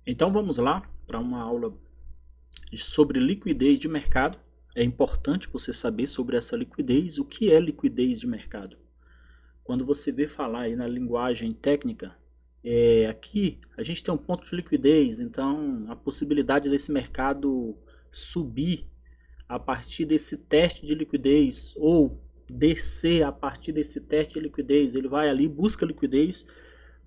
Então vamos lá para uma aula sobre liquidez de mercado. É importante você saber sobre essa liquidez. O que é liquidez de mercado? Quando você vê falar aí na linguagem técnica, aqui a gente tem um ponto de liquidez, então a possibilidade desse mercado subir a partir desse teste de liquidez ou descer a partir desse teste de liquidez. Ele vai ali, busca liquidez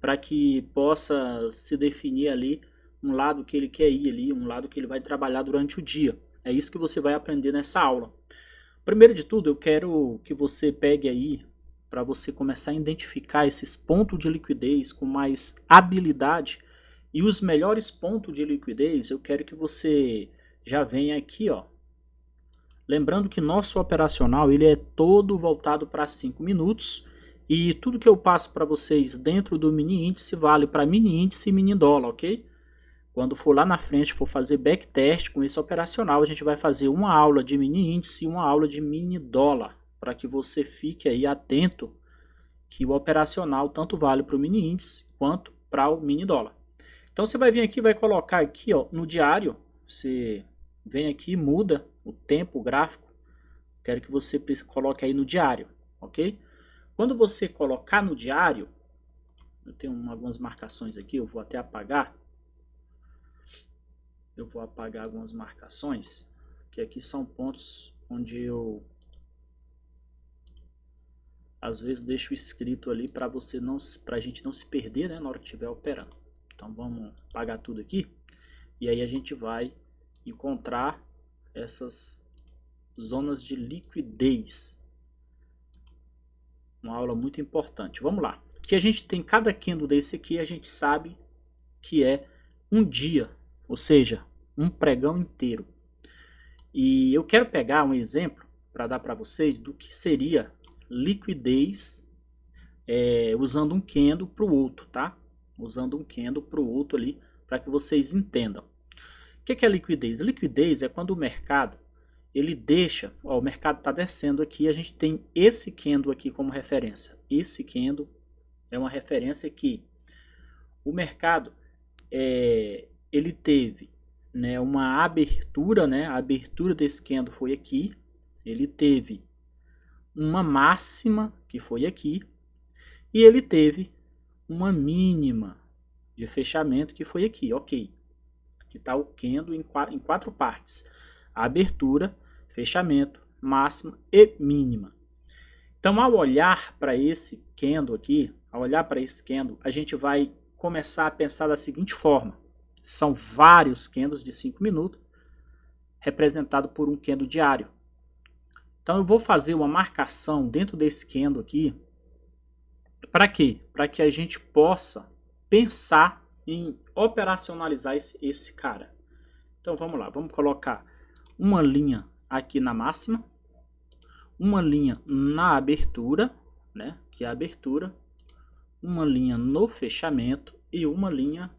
para que possa se definir ali um lado que ele quer ir ali, um lado que ele vai trabalhar durante o dia. É isso que você vai aprender nessa aula. Primeiro de tudo, eu quero que você pegue aí para você começar a identificar esses pontos de liquidez com mais habilidade. E os melhores pontos de liquidez, eu quero que você já venha aqui, ó. Lembrando que nosso operacional ele é todo voltado para 5 minutos. E tudo que eu passo para vocês dentro do mini índice vale para mini índice e mini dólar, ok? Quando for lá na frente, for fazer backtest com esse operacional, a gente vai fazer uma aula de mini índice e uma aula de mini dólar, para que você fique aí atento que o operacional tanto vale para o mini índice quanto para o mini dólar. Então você vai vir aqui, vai colocar aqui ó, no diário, você vem aqui, muda o tempo, o gráfico, quero que você coloque aí no diário, ok? Quando você colocar no diário, eu tenho algumas marcações aqui, eu vou até apagar. Eu vou apagar algumas marcações, que aqui são pontos onde eu às vezes deixo escrito ali para você não, para a gente não se perder, né, na hora que estiver operando. Então vamos apagar tudo aqui e aí a gente vai encontrar essas zonas de liquidez. Uma aula muito importante. Vamos lá. Que a gente tem cada candle desse aqui, a gente sabe que é um dia, ou seja, um pregão inteiro. E eu quero pegar um exemplo para dar para vocês do que seria liquidez usando um candle para o outro, tá? Usando um candle para o outro ali, para que vocês entendam. O que é liquidez? Liquidez é quando o mercado ele deixa, ó, o mercado está descendo aqui, a gente tem esse candle aqui como referência. Esse candle é uma referência que o mercado ele teve, né, uma abertura, né, a abertura desse candle foi aqui, ele teve uma máxima que foi aqui e ele teve uma mínima de fechamento que foi aqui, ok. Aqui está o candle em quatro partes: a abertura, fechamento, máxima e mínima. Então, ao olhar para esse candle aqui, a gente vai começar a pensar da seguinte forma: são vários candles de 5 minutos, representado por um candle diário. Então eu vou fazer uma marcação dentro desse candle aqui. Para quê? Para que a gente possa pensar em operacionalizar esse cara. Então vamos lá, vamos colocar uma linha aqui na máxima, uma linha na abertura, né, que é a abertura, uma linha no fechamento e uma linha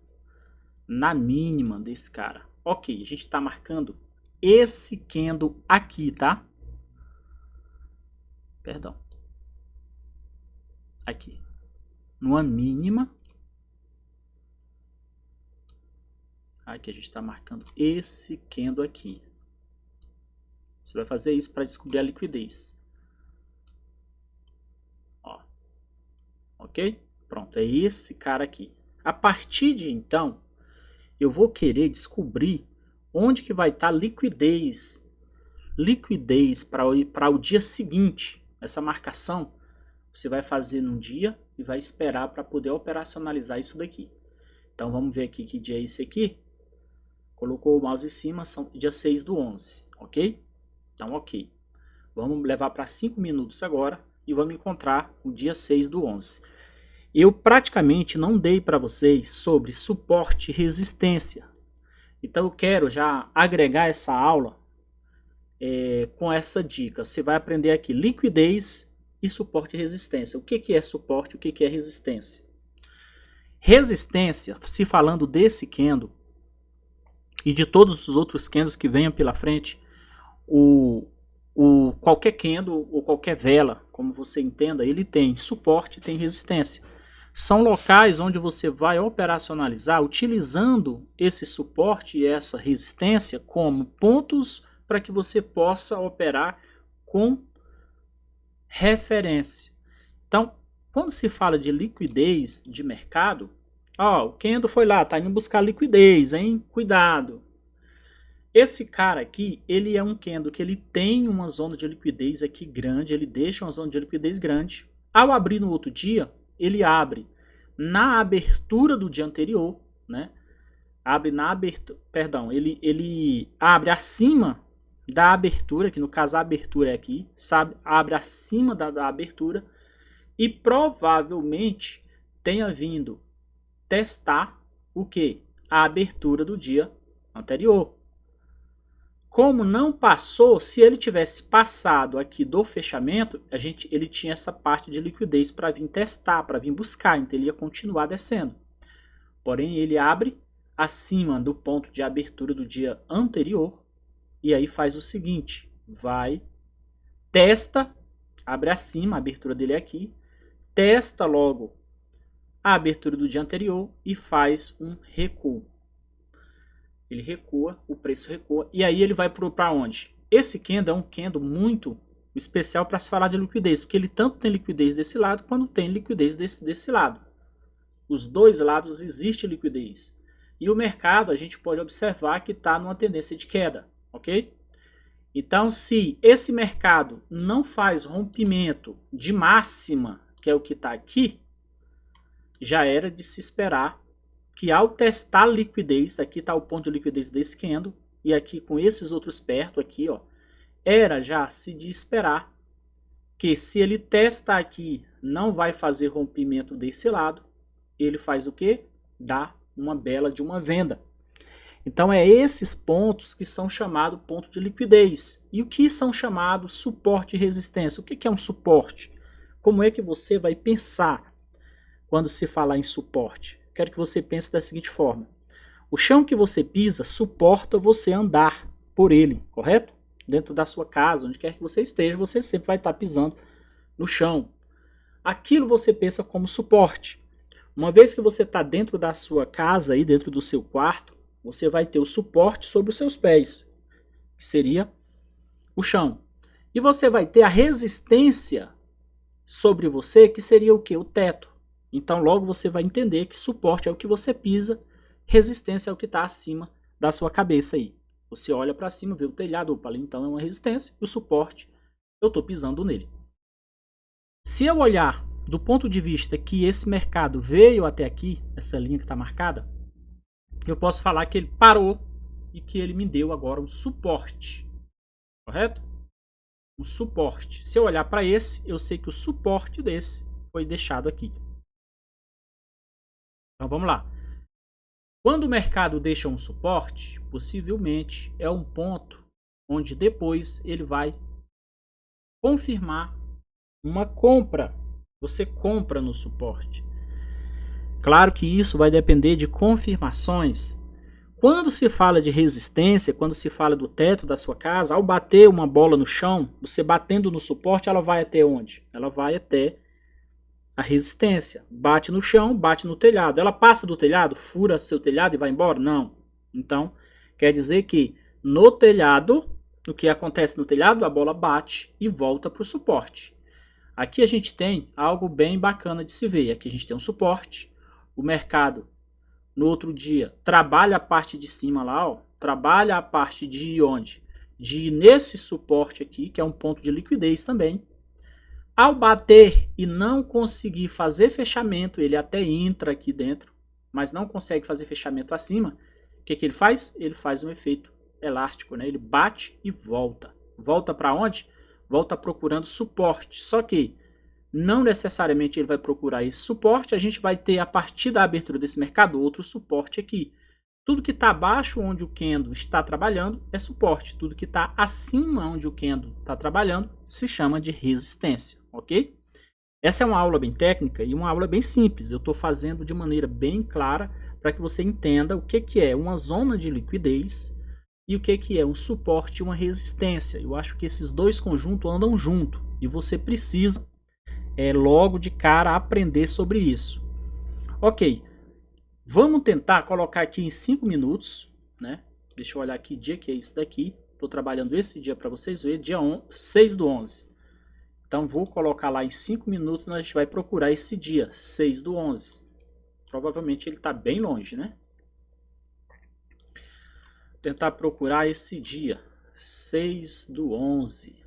na mínima desse cara. Ok, a gente está marcando esse candle aqui, tá? Perdão. Aqui. Numa mínima. Aqui a gente está marcando esse candle aqui. Você vai fazer isso para descobrir a liquidez. Ó. Ok? Pronto, é esse cara aqui. A partir de então, eu vou querer descobrir onde que vai estar liquidez para o dia seguinte. Essa marcação você vai fazer num dia e vai esperar para poder operacionalizar isso daqui. Então vamos ver aqui que dia é esse aqui. Colocou o mouse em cima, são dia 6/11, ok? Então ok. Vamos levar para 5 minutos agora e vamos encontrar o dia 6/11. Eu praticamente não dei para vocês sobre suporte e resistência. Então eu quero já agregar essa aula com essa dica. Você vai aprender aqui liquidez e suporte e resistência. O que é suporte e o que é resistência? Resistência, se falando desse candle e de todos os outros candles que venham pela frente, qualquer candle ou qualquer vela, como você entenda, ele tem suporte e tem resistência. são locais onde você vai operacionalizar utilizando esse suporte e essa resistência como pontos para que você possa operar com referência. Então, quando se fala de liquidez de mercado, o Kendo foi lá, tá indo buscar liquidez, hein? Cuidado. Esse cara aqui, ele é um Kendo que ele tem uma zona de liquidez aqui grande, ele deixa uma zona de liquidez grande. Ao abrir no outro dia, ele abre na abertura do dia anterior, né? Abre na abertura, perdão, ele abre acima da abertura, que no caso a abertura é aqui, sabe? Abre acima da abertura e provavelmente tenha vindo testar o que? A abertura do dia anterior. Como não passou, se ele tivesse passado aqui do fechamento, ele tinha essa parte de liquidez para vir testar, para vir buscar, então ele ia continuar descendo. Porém, ele abre acima do ponto de abertura do dia anterior e aí faz o seguinte, testa, abre acima, a abertura dele é aqui, testa logo a abertura do dia anterior e faz um recuo. Ele recua, o preço recua, e aí ele vai para onde? Esse Kendo é um Kendo muito especial para se falar de liquidez, porque ele tanto tem liquidez desse lado, quanto tem liquidez desse lado. Os dois lados existe liquidez. E o mercado, a gente pode observar que está numa tendência de queda, ok? Então, se esse mercado não faz rompimento de máxima, que é o que está aqui, já era de se esperar que ao testar liquidez, aqui está o ponto de liquidez desse Kendo, e aqui com esses outros perto, aqui, ó, era já se de esperar que se ele testa aqui, não vai fazer rompimento desse lado, ele faz o quê? Dá uma bela de uma venda. Então é esses pontos que são chamados ponto de liquidez. E o que são chamados suporte e resistência? O que é um suporte? Como é que você vai pensar quando se falar em suporte? Quero que você pense da seguinte forma. O chão que você pisa suporta você andar por ele, correto? Dentro da sua casa, onde quer que você esteja, você sempre vai estar pisando no chão. Aquilo você pensa como suporte. Uma vez que você está dentro da sua casa, aí dentro do seu quarto, você vai ter o suporte sobre os seus pés, que seria o chão. E você vai ter a resistência sobre você, que seria o quê? O teto. Então logo você vai entender que suporte é o que você pisa, resistência é o que está acima da sua cabeça aí. Você olha para cima, vê o telhado, opa, ali então é uma resistência, e o suporte, eu estou pisando nele. Se eu olhar do ponto de vista que esse mercado veio até aqui, essa linha que está marcada, eu posso falar que ele parou e que ele me deu agora um suporte, correto? Um suporte. Se eu olhar para esse, eu sei que o suporte desse foi deixado aqui. Então vamos lá. Quando o mercado deixa um suporte, possivelmente é um ponto onde depois ele vai confirmar uma compra. Você compra no suporte. Claro que isso vai depender de confirmações. Quando se fala de resistência, quando se fala do teto da sua casa, ao bater uma bola no chão, você batendo no suporte, ela vai até onde? Ela vai até a resistência. Bate no chão, bate no telhado. Ela passa do telhado, fura seu telhado e vai embora? Não. Então, quer dizer que no telhado, o que acontece no telhado, a bola bate e volta para o suporte. Aqui a gente tem algo bem bacana de se ver. Aqui a gente tem um suporte. O mercado, no outro dia, trabalha a parte de cima lá, ó, trabalha a parte de onde? De ir nesse suporte aqui, que é um ponto de liquidez também. Ao bater e não conseguir fazer fechamento, ele até entra aqui dentro, mas não consegue fazer fechamento acima. O que ele faz? Ele faz um efeito elástico, né? Ele bate e volta. Volta para onde? Volta procurando suporte. Só que não necessariamente ele vai procurar esse suporte. A gente vai ter, a partir da abertura desse mercado, outro suporte aqui. Tudo que está abaixo onde o Kendo está trabalhando é suporte. Tudo que está acima onde o Kendo está trabalhando se chama de resistência, ok? Essa é uma aula bem técnica e uma aula bem simples. Eu estou fazendo de maneira bem clara para que você entenda o que é uma zona de liquidez e o que é um suporte e uma resistência. Eu acho que esses dois conjuntos andam junto e você precisa logo de cara aprender sobre isso. Ok, vamos tentar colocar aqui em 5 minutos, né? Deixa eu olhar aqui dia que é isso daqui. Estou trabalhando esse dia para vocês verem, dia 6/11. Então vou colocar lá em 5 minutos, a gente vai procurar esse dia, 6/11. Provavelmente ele está bem longe, né? Tentar procurar esse dia, 6/11.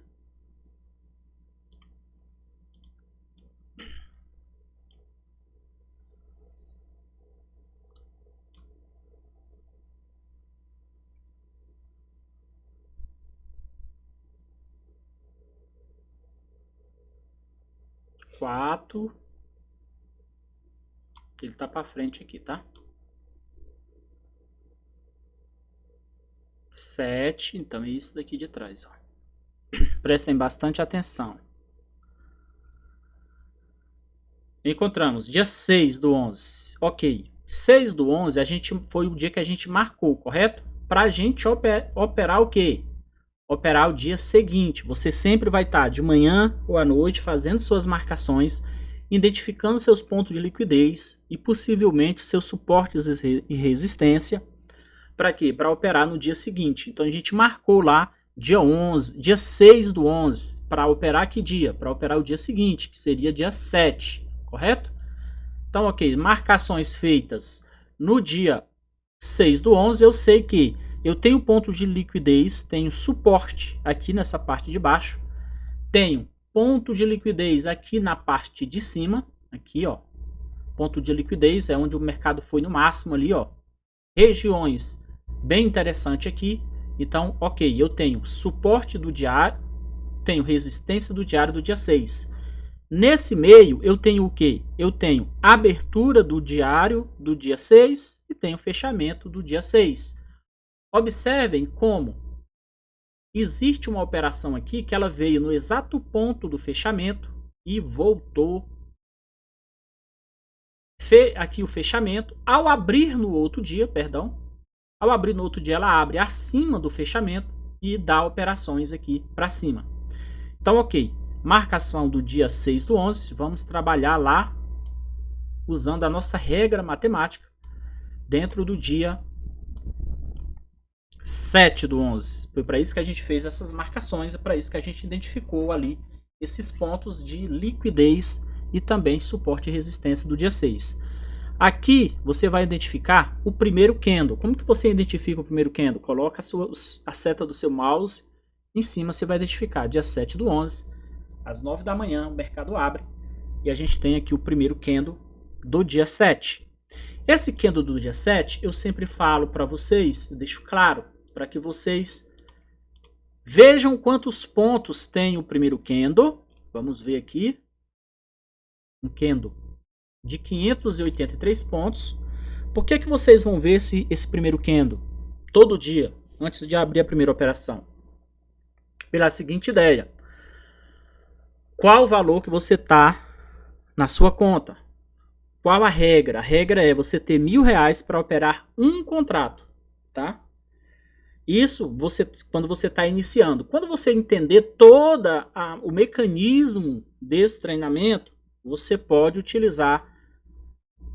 Ele tá para frente aqui, tá? 7, então é isso daqui de trás, ó. Prestem bastante atenção. Encontramos dia 6/11. Ok. 6/11 foi o dia que a gente marcou, correto? Para a gente operar o quê? Operar o dia seguinte. Você sempre vai estar de manhã ou à noite fazendo suas marcações, identificando seus pontos de liquidez e possivelmente seus suportes e resistência. Para quê? Para operar no dia seguinte. Então a gente marcou lá dia 11, dia 6/11. Para operar que dia? Para operar o dia seguinte, que seria dia 7, correto? Então, ok, marcações feitas no dia 6/11, eu sei que eu tenho ponto de liquidez, tenho suporte aqui nessa parte de baixo, tenho ponto de liquidez aqui na parte de cima, aqui ó, ponto de liquidez é onde o mercado foi no máximo ali ó, regiões bem interessante aqui, então ok, eu tenho suporte do diário, tenho resistência do diário do dia 6, nesse meio eu tenho o que? Eu tenho abertura do diário do dia 6 e tenho fechamento do dia 6. Observem como existe uma operação aqui que ela veio no exato ponto do fechamento e voltou. Aqui o fechamento, ao abrir no outro dia, ao abrir no outro dia ela abre acima do fechamento e dá operações aqui para cima. Então ok, marcação do dia 6/11, vamos trabalhar lá usando a nossa regra matemática dentro do dia 7/11. Foi para isso que a gente fez essas marcações, é para isso que a gente identificou ali esses pontos de liquidez e também suporte e resistência do dia 6. Aqui você vai identificar o primeiro candle. Como que você identifica o primeiro candle? Coloca a seta do seu mouse em cima, você vai identificar dia 7/11, às 9 da manhã o mercado abre e a gente tem aqui o primeiro candle do dia 7. Esse candle do dia 7 eu sempre falo para vocês, deixo claro, para que vocês vejam quantos pontos tem o primeiro candle. Vamos ver aqui. Um candle de 583 pontos. Por que vocês vão ver esse primeiro candle todo dia, antes de abrir a primeira operação? Pela seguinte ideia. Qual o valor que você está na sua conta? Qual a regra? A regra é você ter R$1.000 para operar um contrato, tá? Isso quando você está iniciando. Quando você entender todo o mecanismo desse treinamento, você pode utilizar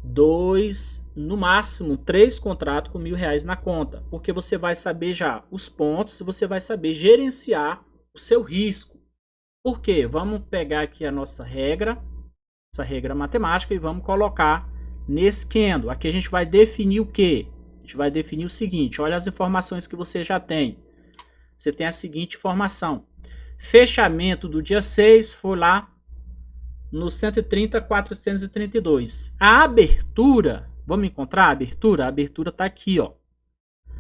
2, no máximo 3 contratos com R$1.000 na conta, porque você vai saber já os pontos e você vai saber gerenciar o seu risco. Por quê? Vamos pegar aqui a nossa regra, essa regra matemática, e vamos colocar nesse candle. Aqui a gente vai definir o quê? A gente vai definir o seguinte, olha as informações que você já tem. Você tem a seguinte informação. Fechamento do dia 6 foi lá no 130.432. A abertura, vamos encontrar a abertura? A abertura está aqui, ó.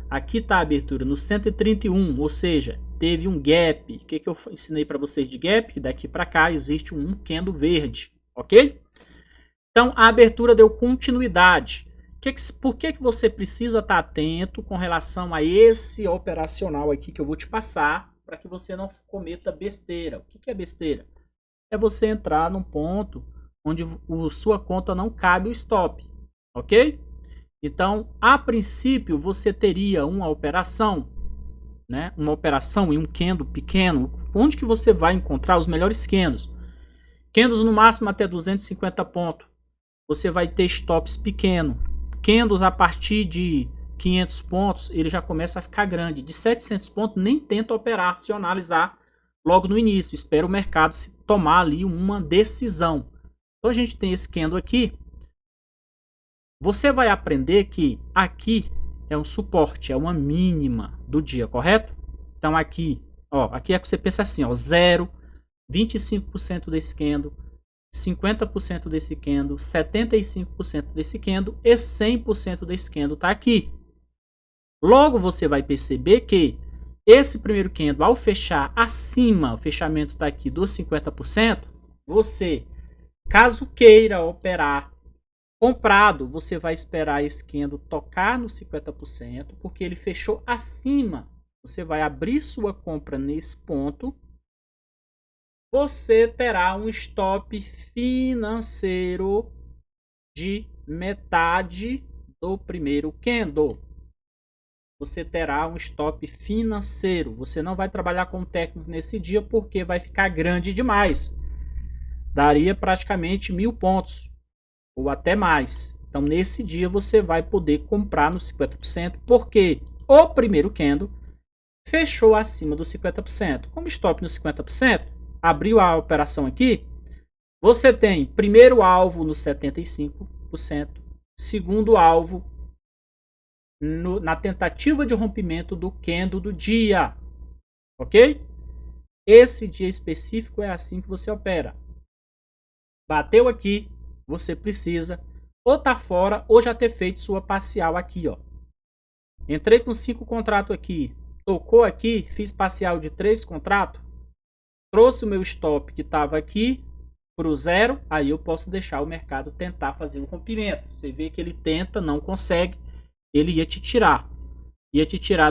Aqui está a abertura no 131, ou seja, teve um gap. O que eu ensinei para vocês de gap? Que daqui para cá existe um candle verde, ok? Então a abertura deu continuidade. Por que você precisa estar atento com relação a esse operacional aqui que eu vou te passar, para que você não cometa besteira? O que é besteira? É você entrar num ponto onde sua conta não cabe o stop, ok? Então, a princípio, você teria uma operação, né? Uma operação em um candle pequeno, onde que você vai encontrar os melhores candles? Candles no máximo até 250 pontos. você vai ter stops pequeno. Candles a partir de 500 pontos, ele já começa a ficar grande. De 700 pontos, nem tenta operar, se analisar logo no início. Espera o mercado se tomar ali uma decisão. Então a gente tem esse candle aqui. Você vai aprender que aqui é um suporte, é uma mínima do dia, correto? Então aqui, ó, aqui é que você pensa assim, ó, 0, 25% desse candle, 50% desse candle, 75% desse candle e 100% desse candle está aqui. Logo você vai perceber que esse primeiro candle, ao fechar acima, o fechamento está aqui dos 50%, você, caso queira operar comprado, você vai esperar esse candle tocar no 50%, porque ele fechou acima. Você vai abrir sua compra nesse ponto. Você terá um stop financeiro de metade do primeiro candle. Você terá um stop financeiro. Você não vai trabalhar com técnico nesse dia porque vai ficar grande demais. Daria praticamente 1000 pontos ou até mais. Então nesse dia você vai poder comprar no 50% porque o primeiro candle fechou acima do 50%. Como stop no 50%, abriu a operação aqui, você tem primeiro alvo no 75%, segundo alvo na tentativa de rompimento do candle do dia, ok? Esse dia específico é assim que você opera. Bateu aqui, você precisa ou estar fora ou já ter feito sua parcial aqui, ó. Entrei com 5 contratos aqui, tocou aqui, fiz parcial de 3 contratos, trouxe o meu stop que estava aqui para o 0, aí eu posso deixar o mercado tentar fazer o rompimento. Você vê que ele tenta, não consegue, ele ia te tirar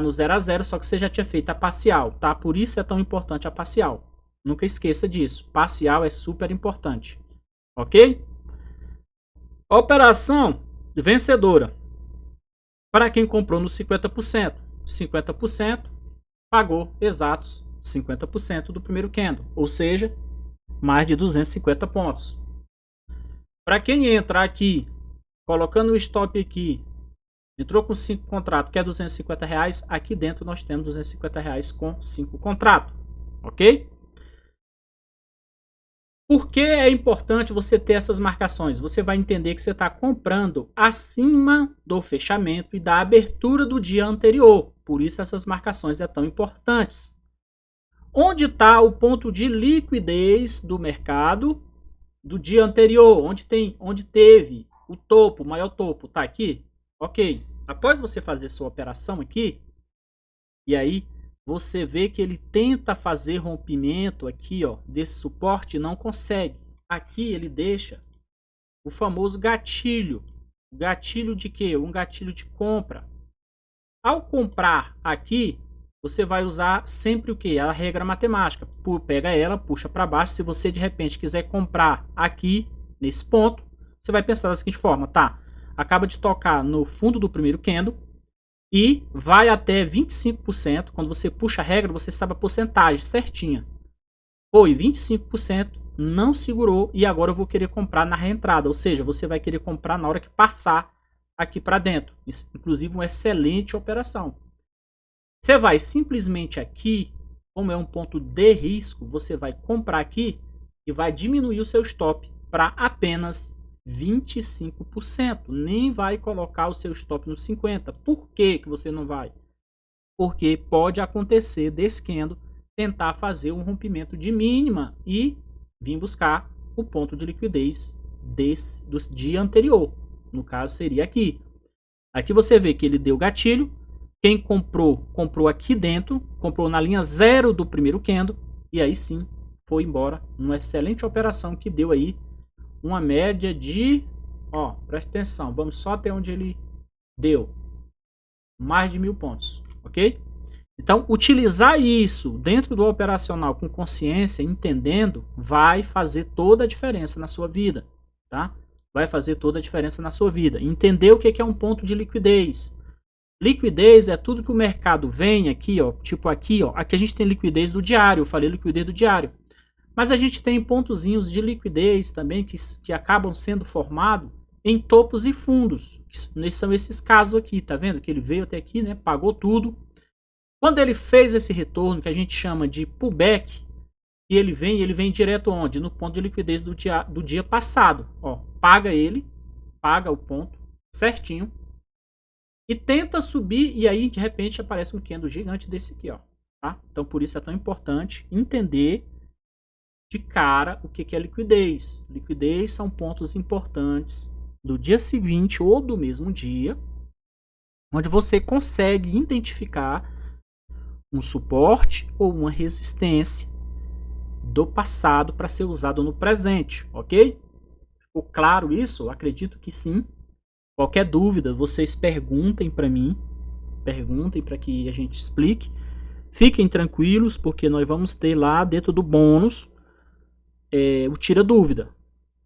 no 0 a 0, só que você já tinha feito a parcial, tá? Por isso é tão importante a parcial. Nunca esqueça disso, parcial é super importante, ok? Operação vencedora para quem comprou no 50%. 50% pagou exatos 50% do primeiro candle, ou seja, mais de 250 pontos. Para quem entrar aqui, colocando o stop aqui, entrou com 5 contratos, que é R$250, aqui dentro nós temos R$250 com 5 contratos, ok? Por que é importante você ter essas marcações? Você vai entender que você está comprando acima do fechamento e da abertura do dia anterior. Por isso essas marcações são tão importantes. Onde está o ponto de liquidez do mercado do dia anterior? Onde teve o topo, o maior topo? Está aqui? Ok. Após você fazer sua operação aqui, e aí você vê que ele tenta fazer rompimento aqui, ó, desse suporte e não consegue. Aqui ele deixa o famoso gatilho. Gatilho de quê? Um gatilho de compra. Ao comprar aqui, você vai usar sempre o quê? A regra matemática. Pega ela, puxa para baixo. Se você de repente quiser comprar aqui, nesse ponto, você vai pensar da seguinte forma, tá? Acaba de tocar no fundo do primeiro candle e vai até 25%. Quando você puxa a regra, você sabe a porcentagem certinha. Foi 25%, não segurou e agora eu vou querer comprar na reentrada. Ou seja, você vai querer comprar na hora que passar aqui para dentro. Inclusive uma excelente operação. Você vai simplesmente aqui, como é um ponto de risco, você vai comprar aqui e vai diminuir o seu stop para apenas 25%. Nem vai colocar o seu stop no 50%. Por que você não vai? Porque pode acontecer desse candle tentar fazer um rompimento de mínima e vir buscar o ponto de liquidez do dia anterior. No caso seria aqui. Aqui você vê que ele deu gatilho. Quem comprou aqui dentro, comprou na linha 0 do primeiro candle e aí sim foi embora. Uma excelente operação que deu aí uma média de, ó, presta atenção, vamos só até onde ele deu, mais de 1000 pontos, ok? Então, utilizar isso dentro do operacional com consciência, entendendo, vai fazer toda a diferença na sua vida, tá? Vai fazer toda a diferença na sua vida. Entender o que é um ponto de liquidez. Liquidez é tudo que o mercado vem aqui, ó, tipo aqui, ó, aqui a gente tem liquidez do diário, eu falei liquidez do diário. Mas a gente tem pontozinhos de liquidez também que acabam sendo formados em topos e fundos. São esses casos aqui, tá vendo? Que ele veio até aqui, né? Pagou tudo. Quando ele fez esse retorno, que a gente chama de pullback, e ele vem direto onde? No ponto de liquidez do dia passado. Ó, paga o ponto certinho, e tenta subir, e aí de repente aparece um candle gigante desse aqui, ó. Tá? Então por isso é tão importante entender de cara o que é liquidez. Liquidez são pontos importantes do dia seguinte ou do mesmo dia, onde você consegue identificar um suporte ou uma resistência do passado para ser usado no presente, ok? Ficou claro isso? Eu acredito que sim. Qualquer dúvida, vocês perguntem para mim, perguntem para que a gente explique. Fiquem tranquilos, porque nós vamos ter lá dentro do bônus o tira dúvida.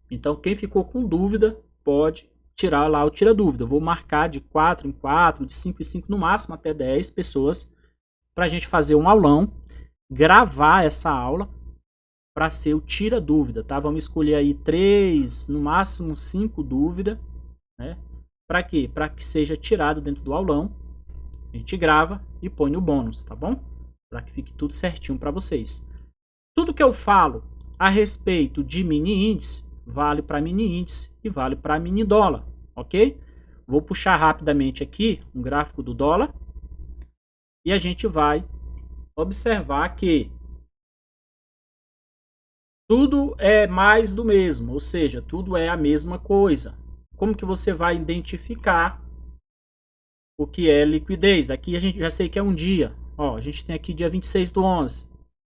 Então quem ficou com dúvida pode tirar lá o tira dúvida. Eu vou marcar de 4 em 4, de 5 em 5, no máximo até 10 pessoas, para a gente fazer um aulão, gravar essa aula para ser o tira dúvida, tá? Vamos escolher aí 3, no máximo 5 dúvidas, né? Para quê? Para que seja tirado dentro do aulão. A gente grava e põe no bônus, tá bom? Para que fique tudo certinho para vocês. Tudo que eu falo a respeito de mini índice vale para mini índice e vale para mini dólar, ok? Vou puxar rapidamente aqui um gráfico do dólar e a gente vai observar que tudo é mais do mesmo, ou seja, tudo é a mesma coisa. Como que você vai identificar o que é liquidez? Aqui a gente já sei que é um dia. Ó, a gente tem aqui dia 26/11.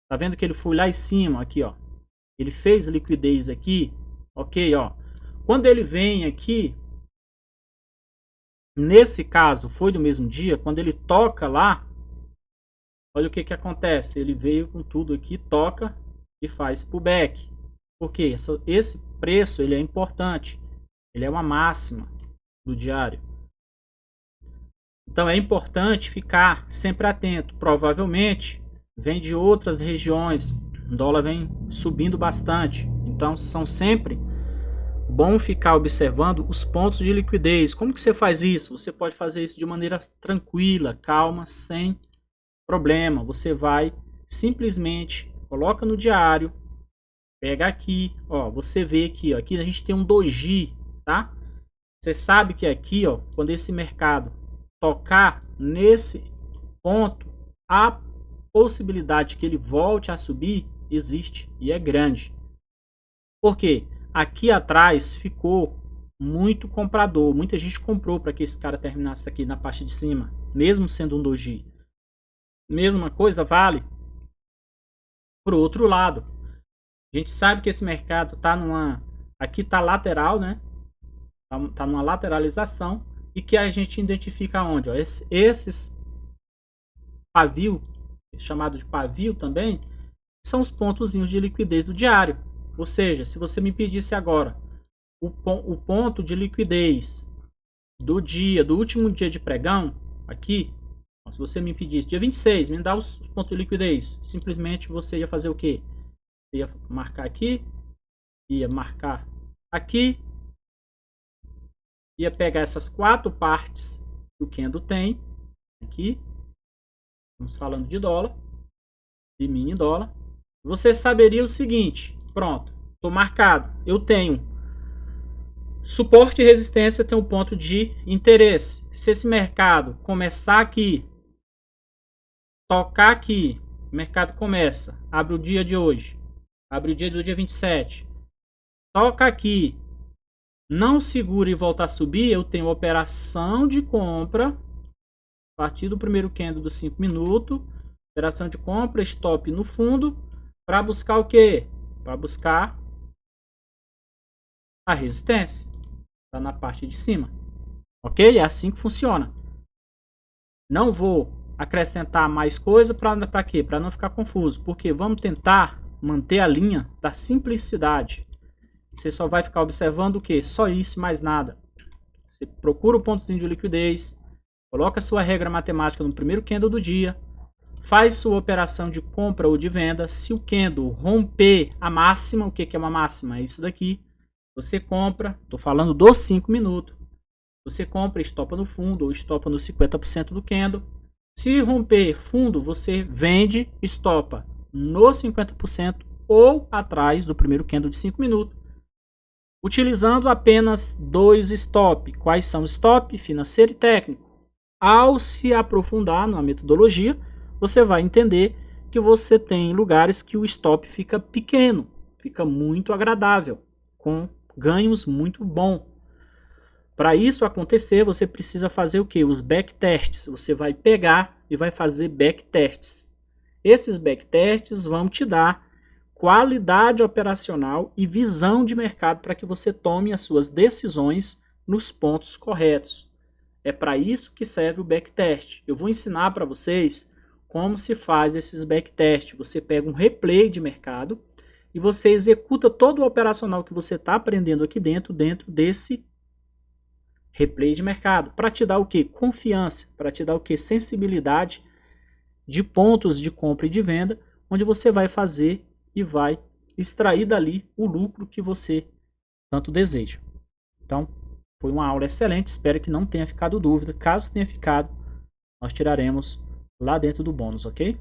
Tá vendo que ele foi lá em cima, aqui, ó. Ele fez liquidez aqui, ok, ó. Quando ele vem aqui, nesse caso foi do mesmo dia, quando ele toca lá, olha o que que acontece. Ele veio com tudo aqui, toca e faz pullback. Porque esse preço ele é importante. Ele é uma máxima do diário. Então é importante ficar sempre atento. Provavelmente vem de outras regiões. O dólar vem subindo bastante. Então são sempre bom ficar observando os pontos de liquidez. Como que você faz isso? Você pode fazer isso de maneira tranquila, calma, sem problema. Você vai simplesmente coloca no diário, pega aqui, ó, você vê aqui, ó, aqui a gente tem um doji, tá? Você sabe que aqui, ó, quando esse mercado tocar nesse ponto, a possibilidade que ele volte a subir existe e é grande. Por quê? Aqui atrás ficou muito comprador, muita gente comprou para que esse cara terminasse aqui na parte de cima, mesmo sendo um doji. Mesma coisa vale para o outro lado. A gente sabe que esse mercado está numa, aqui está lateral, né? Tá numa lateralização e que a gente identifica onde, ó, esses pavio, chamado de pavio também, são os pontozinhos de liquidez do diário. Ou seja, se você me pedisse agora o ponto de liquidez do dia, do último dia de pregão, aqui, ó, se você me pedisse dia 26, me dá os pontos de liquidez, simplesmente você ia fazer o quê? Você ia marcar aqui, ia marcar aqui, ia pegar essas 4 partes que o candle tem, aqui, estamos falando de dólar, de mini dólar, você saberia o seguinte, pronto, estou marcado, eu tenho suporte e resistência, tem um ponto de interesse. Se esse mercado começar aqui, tocar aqui, o mercado começa, abre o dia de hoje, abre o dia do dia 27, toca aqui, não segura e volta a subir, eu tenho operação de compra, a partir do primeiro candle dos 5 minutos, operação de compra, stop no fundo, para buscar o que? Para buscar a resistência, está na parte de cima, ok? É assim que funciona. Não vou acrescentar mais coisa para quê? Para não ficar confuso, porque vamos tentar manter a linha da simplicidade. Você só vai ficar observando o que? Só isso, mais nada. Você procura o pontozinho de liquidez, coloca sua regra matemática no primeiro candle do dia, faz sua operação de compra ou de venda. Se o candle romper a máxima, o que é uma máxima? É isso daqui. Você compra, estou falando dos 5 minutos. Você compra, estopa no fundo ou estopa no 50% do candle. Se romper fundo, você vende, estopa no 50% ou atrás do primeiro candle de 5 minutos. Utilizando apenas 2 stop. Quais são stop? Financeiro e técnico. Ao se aprofundar na metodologia, você vai entender que você tem lugares que o stop fica pequeno, fica muito agradável, com ganhos muito bons. Para isso acontecer, você precisa fazer o que? Os backtests. Você vai pegar e vai fazer backtests. Esses backtests vão te dar qualidade operacional e visão de mercado para que você tome as suas decisões nos pontos corretos. É para isso que serve o backtest. Eu vou ensinar para vocês como se faz esses backtests. Você pega um replay de mercado e você executa todo o operacional que você está aprendendo aqui dentro desse replay de mercado. Para te dar o que? Confiança. Para te dar o que? Sensibilidade de pontos de compra e de venda, onde você vai fazer e vai extrair dali o lucro que você tanto deseja. Então, foi uma aula excelente, espero que não tenha ficado dúvida. Caso tenha ficado, nós tiraremos lá dentro do bônus, ok?